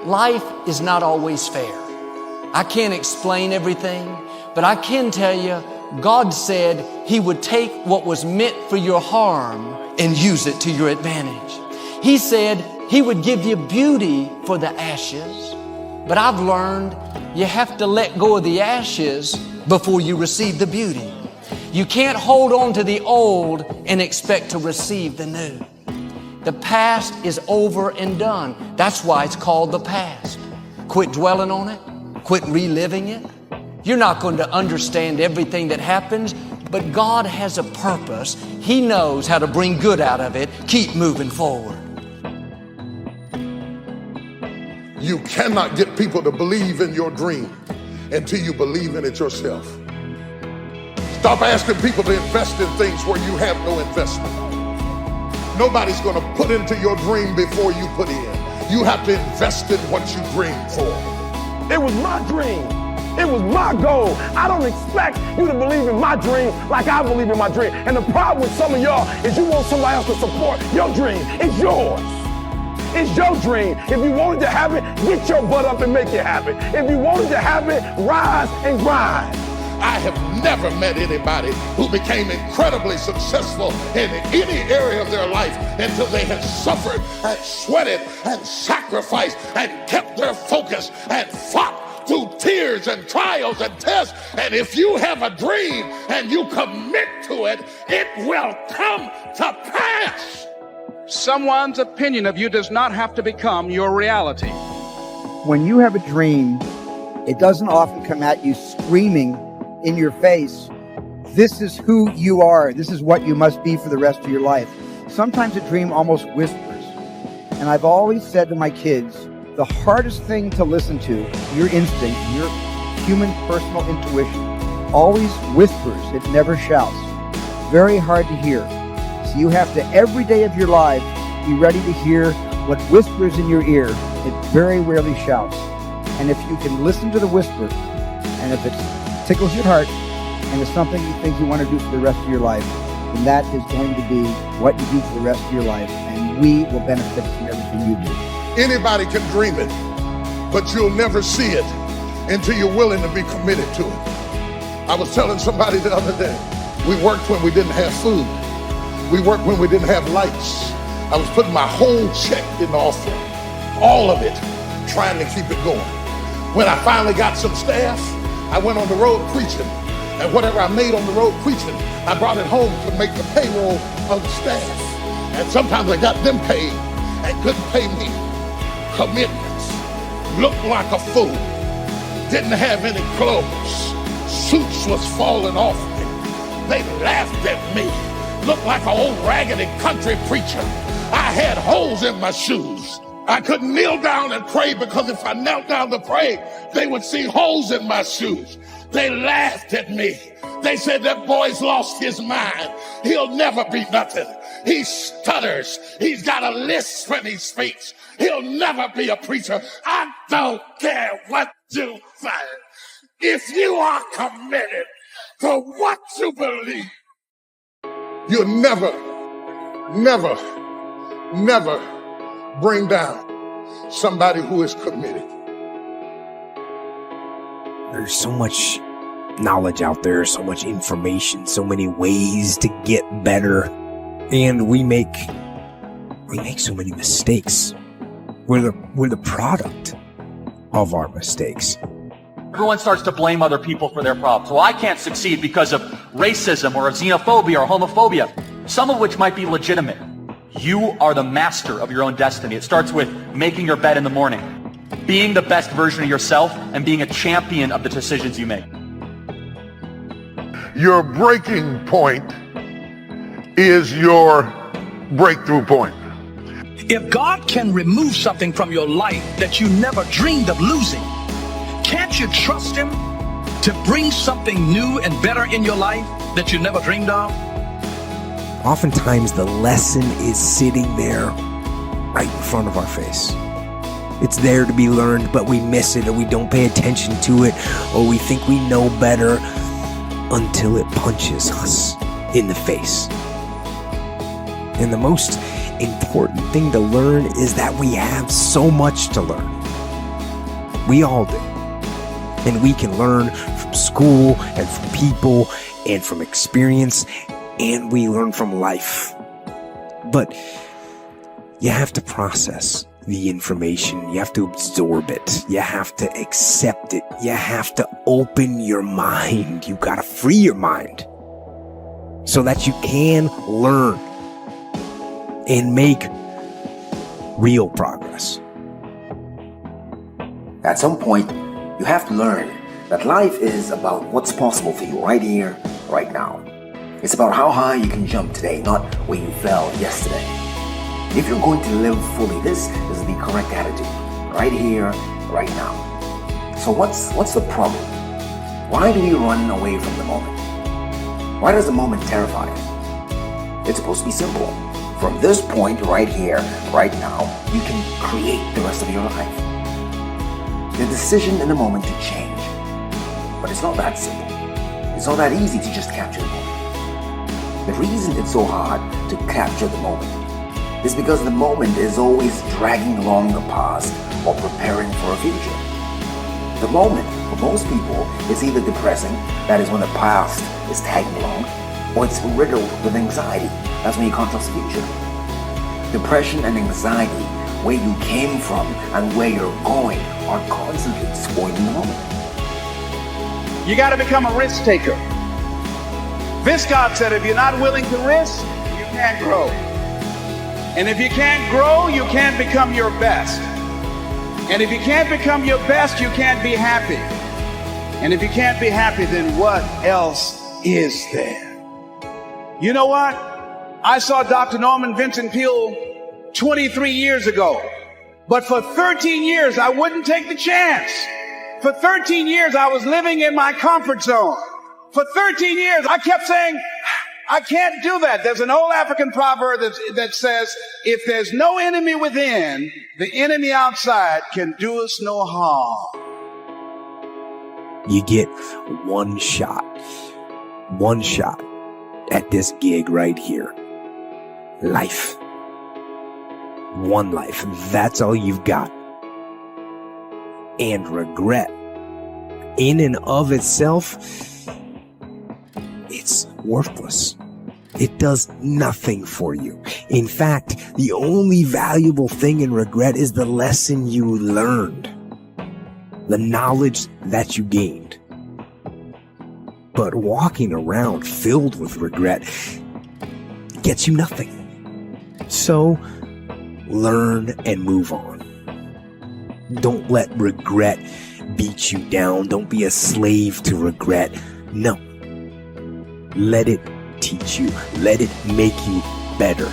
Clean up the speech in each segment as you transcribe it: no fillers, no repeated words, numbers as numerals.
Life is not always fair. I can't explain everything, but I can tell you, God said He would take what was meant for your harm and use it to your advantage. He said He would give you beauty for the ashes, but I've learned you have to let go of the ashes before you receive the beauty. You can't hold on to the old and expect to receive the new. The past is over and done. That's why it's called the past. Quit dwelling on it. Quit reliving it. You're not going to understand everything that happens, but God has a purpose. He knows how to bring good out of it. Keep moving forward. You cannot get people to believe in your dream until you believe in it yourself. Stop asking people to invest in things where you have no investment. Nobody's going to put into your dream before you put in. You have to invest in what you dream for. It was my dream. It was my goal. I don't expect you to believe in my dream like I believe in my dream. And the problem with some of y'all is you want somebody else to support your dream. It's yours. It's your dream. If you wanted to have it, get your butt up and make it happen. If you wanted to have it, rise and grind. I have never met anybody who became incredibly successful in any area of their life until they had suffered and sweated and sacrificed and kept their focus and fought through tears and trials and tests. And if you have a dream and you commit to it, it will come to pass. Someone's opinion of you does not have to become your reality. When you have a dream, it doesn't often come at you screaming in your face, this is who you are, this is what you must be for the rest of your life. Sometimes a dream almost whispers. And I've always said to my kids, the hardest thing to listen to, your instinct, your human personal intuition, always whispers, it never shouts. Very hard to hear. So you have to, every day of your life, be ready to hear what whispers in your ear. It very rarely shouts. And if you can listen to the whisper, and if it tickles your heart, and it's something you think you want to do for the rest of your life, then that is going to be what you do for the rest of your life, and we will benefit from everything you do. Anybody can dream it, but you'll never see it until you're willing to be committed to it. I was telling somebody the other day, we worked when we didn't have food. We worked when we didn't have lights. I was putting my whole check in the offering, all of it, trying to keep it going. When I finally got some staff, I went on the road preaching, and whatever I made on the road preaching, I brought it home to make the payroll of the staff. And sometimes I got them paid and couldn't pay me. Commitments. Looked like a fool. Didn't have any clothes. Suits was falling off me. They laughed at me. Looked like an old raggedy country preacher. I had holes in my shoes. I couldn't kneel down and pray because if I knelt down to pray, they would see holes in my shoes. They laughed at me. They said that boy's lost his mind. He'll never be nothing. He stutters. He's got a lisp when he speaks. He'll never be a preacher. I don't care what you say. If you are committed to what you believe, you'll never bring down somebody who is committed. There's so much knowledge out there, so much information, so many ways to get better, and we make so many mistakes. We're the product of our mistakes. Everyone starts to blame other people for their problems. Well, I can't succeed because of racism or of xenophobia or homophobia, some of which might be legitimate. You are the master of your own destiny. It starts with making your bed in the morning, being the best version of yourself, and being a champion of the decisions you make. Your breaking point is your breakthrough point. If God can remove something from your life that you never dreamed of losing, can't you trust Him to bring something new and better in your life that you never dreamed of? Oftentimes the lesson is sitting there right in front of our face. It's there to be learned, but we miss it, or we don't pay attention to it, or we think we know better until it punches us in the face. And the most important thing to learn is that we have so much to learn. We all do. And we can learn from school and from people and from experience, and we learn from life. But you have to process the information. You have to absorb it. You have to accept it. You have to open your mind. You got to free your mind so that you can learn and make real progress. At some point, you have to learn that life is about what's possible for you right here, right now. It's about how high you can jump today, not where you fell yesterday. If you're going to live fully, this is the correct attitude. Right here, right now. So what's the problem? Why do we run away from the moment? Why does the moment terrify us? It's supposed to be simple. From this point right here, right now, you can create the rest of your life. The decision in the moment to change. But it's not that simple. It's not that easy to just capture the moment. The reason it's so hard to capture the moment is because the moment is always dragging along the past or preparing for a future. The moment, for most people, is either depressing, that is when the past is tagging along, or it's riddled with anxiety, that's when you can't trust the future. Depression and anxiety, where you came from and where you're going, are constantly spoiling the moment. You got to become a risk taker. Viscott said if you're not willing to risk, you can't grow. And if you can't grow, you can't become your best. And if you can't become your best, you can't be happy. And if you can't be happy, then what else is there? You know what? I saw Dr. Norman Vincent Peale 23 years ago. But for 13 years, I wouldn't take the chance. For 13 years, I was living in my comfort zone. For 13 years, I kept saying, I can't do that. There's an old African proverb that says, if there's no enemy within, the enemy outside can do us no harm. You get one shot at this gig right here. Life. One life. That's all you've got. And regret, in and of itself, it's worthless. It does nothing for you. In fact, the only valuable thing in regret is the lesson you learned, the knowledge that you gained. But walking around filled with regret gets you nothing. So, learn and move on. Don't let regret beat you down. Don't be a slave to regret. No. Let it teach you. Let it make you better.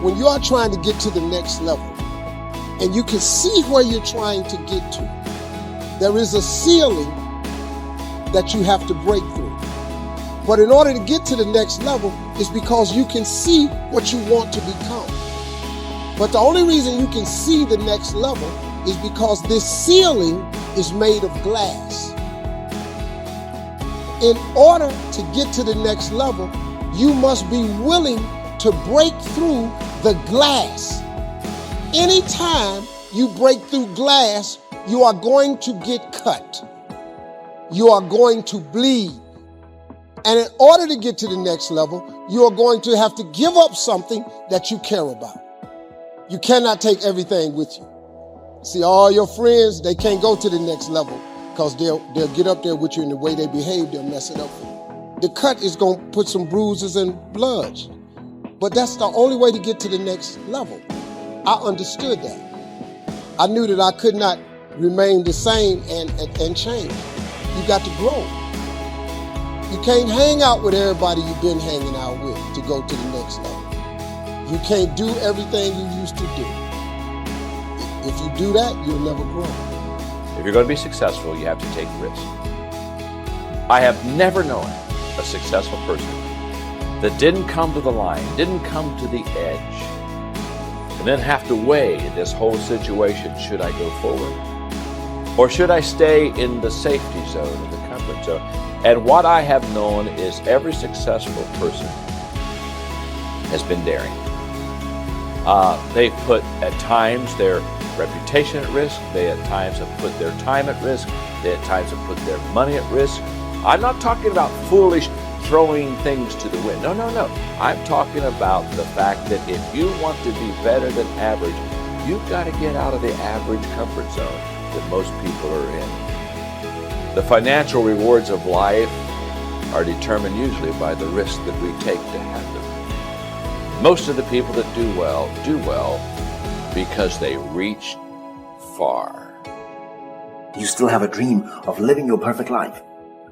When you are trying to get to the next level, and you can see where you're trying to get to, there is a ceiling that you have to break through. But in order to get to the next level, it's because you can see what you want to become. But the only reason you can see the next level is because this ceiling is made of glass. In order to get to the next level, you must be willing to break through the glass. Anytime you break through glass, you are going to get cut. You are going to bleed. And in order to get to the next level, you are going to have to give up something that you care about. You cannot take everything with you. See, all your friends, they can't go to the next level because they'll get up there with you, and the way they behave, they'll mess it up for you. The cut is going to put some bruises and blood. But that's the only way to get to the next level. I understood that. I knew that I could not remain the same and change. You got to grow. You can't hang out with everybody you've been hanging out with to go to the next level. You can't do everything you used to do. If you do that, you'll never grow. If you're going to be successful, you have to take risks. I have never known a successful person that didn't come to the line, didn't come to the edge, and then have to weigh this whole situation. Should I go forward? Or should I stay in the safety zone, in the comfort zone? And what I have known is every successful person has been daring. They've put, at times, their reputation at risk. They at times have put their time at risk. They at times have put their money at risk. I'm not talking about foolish throwing things to the wind. No, no, no. I'm talking about the fact that if you want to be better than average, you've got to get out of the average comfort zone that most people are in. The financial rewards of life are determined usually by the risk that we take to have them. Most of the people that do well because they reach far. You still have a dream of living your perfect life,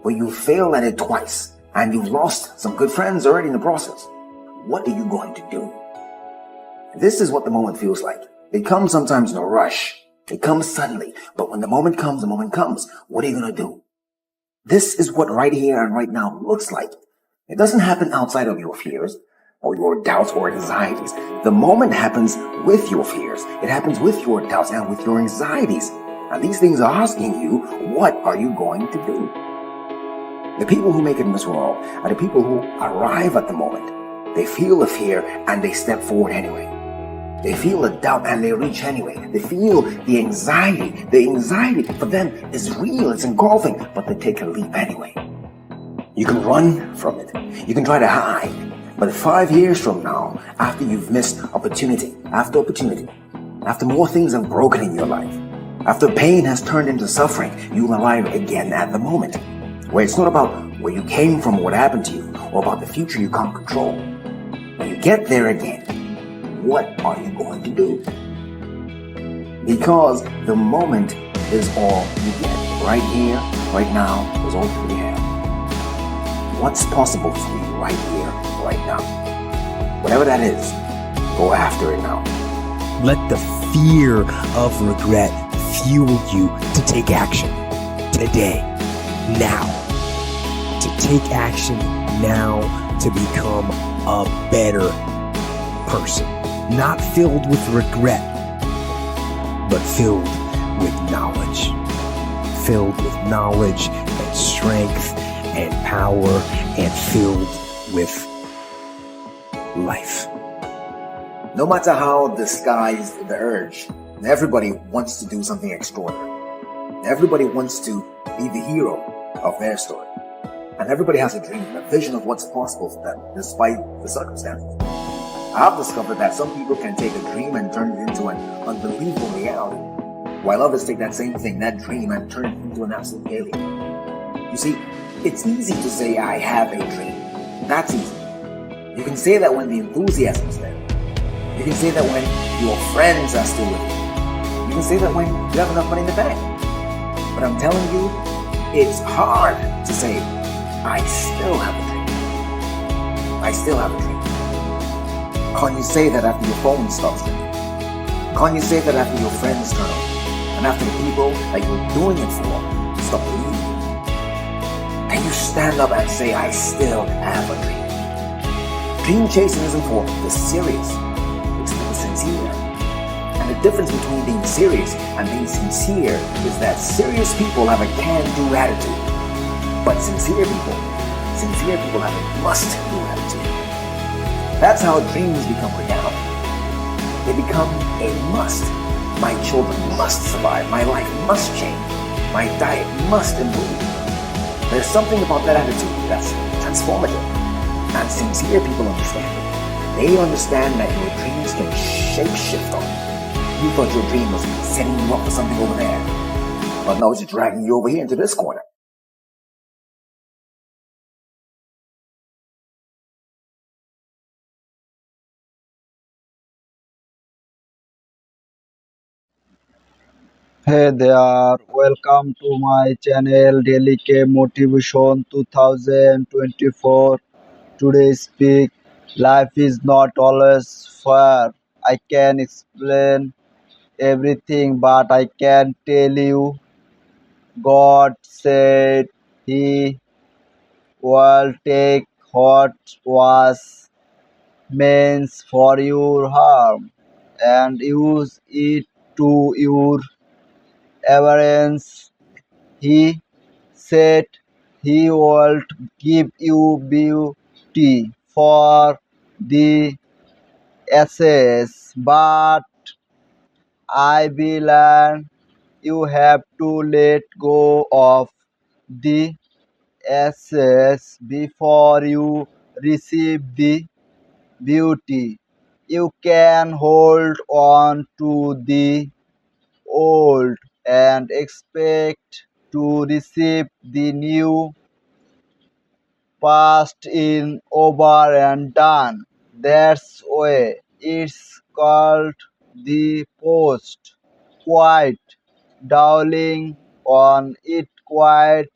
but you failed at it twice, and you've lost some good friends already in the process. What are you going to do? This is what the moment feels like. It comes sometimes in a rush. It comes suddenly, but when the moment comes, the moment comes. What are you going to do? This is what right here and right now looks like. It doesn't happen outside of your fears or your doubts or anxieties. The moment happens with your fears. It happens with your doubts and with your anxieties. And these things are asking you, what are you going to do? The people who make it in this world are the people who arrive at the moment. They feel the fear and they step forward anyway. They feel the doubt and they reach anyway. They feel the anxiety. The anxiety for them is real, it's engulfing, but they take a leap anyway. You can run from it. You can try to hide. But 5 years from now, after you've missed opportunity after opportunity, after more things have broken in your life, after pain has turned into suffering, you'll arrive again at the moment, where it's not about where you came from or what happened to you, or about the future you can't control. When you get there again, what are you going to do? Because the moment is all you get. Right here, right now, is all you have. What's possible for you right here, right now? Whatever that is, go after it now. Let the fear of regret fuel you to take action today, now. To take action now to become a better person. Not filled with regret, but filled with knowledge. Filled with knowledge and strength and power and filled with life. No matter how disguised the urge, everybody wants to do something extraordinary. Everybody wants to be the hero of their story. And everybody has a dream, a vision of what's possible for them, despite the circumstances. I've discovered that some people can take a dream and turn it into an unbelievable reality, while others take that same thing, that dream, and turn it into an absolute failure. You see, it's easy to say, I have a dream. That's easy. You can say that when the enthusiasm is there. You can say that when your friends are still with you. You can say that when you have enough money in the bank. But I'm telling you, it's hard to say, I still have a dream. I still have a dream. Can't you say that after your phone stops ringing? Can't you say that after your friends turn on? And after the people that you're doing it for stop believing you? Can you stand up and say, I still have a dream? Dream chasing isn't for the serious, it's for the sincere. And the difference between being serious and being sincere is that serious people have a can-do attitude. But sincere people have a must-do attitude. That's how dreams become reality. They become a must. My children must survive. My life must change. My diet must improve. There's something about that attitude that's transformative. And sincere people understand it. They understand that your dreams can shape-shift on you. You thought your dream was setting you up for something over there. But no, it's dragging you over here into this corner. Hey there, welcome to my channel Dailykeymotivation 2024. Today speak, life is not always fair. I can explain everything, but I can tell you God said He will take what was meant for your harm and use it to your advantage. He said He would give you beauty for the ashes, but I will, and you have to let go of the ashes before you receive the beauty. You can hold on to the old and expect to receive the new. Past in over and done. That's why it's called the post. Quiet, dwelling on it, quiet,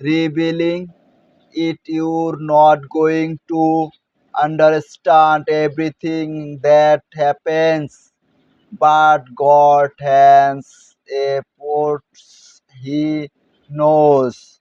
revealing it. You're not going to understand everything that happens, but God has a purpose. He knows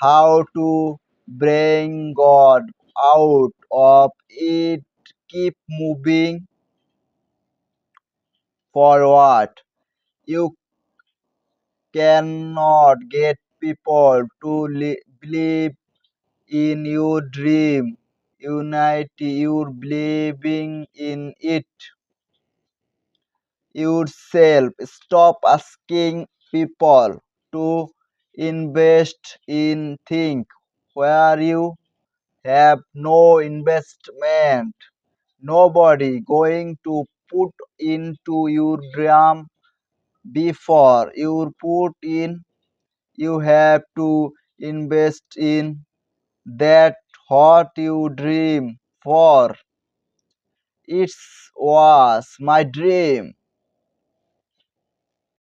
how to bring God out of it. Keep moving forward. You cannot get people to believe in your dream. Unite your believing in it yourself. Stop asking people to invest in things where you have no investment. Nobody going to put into your dream before you put in. You have to invest in that what you dream for. It was my dream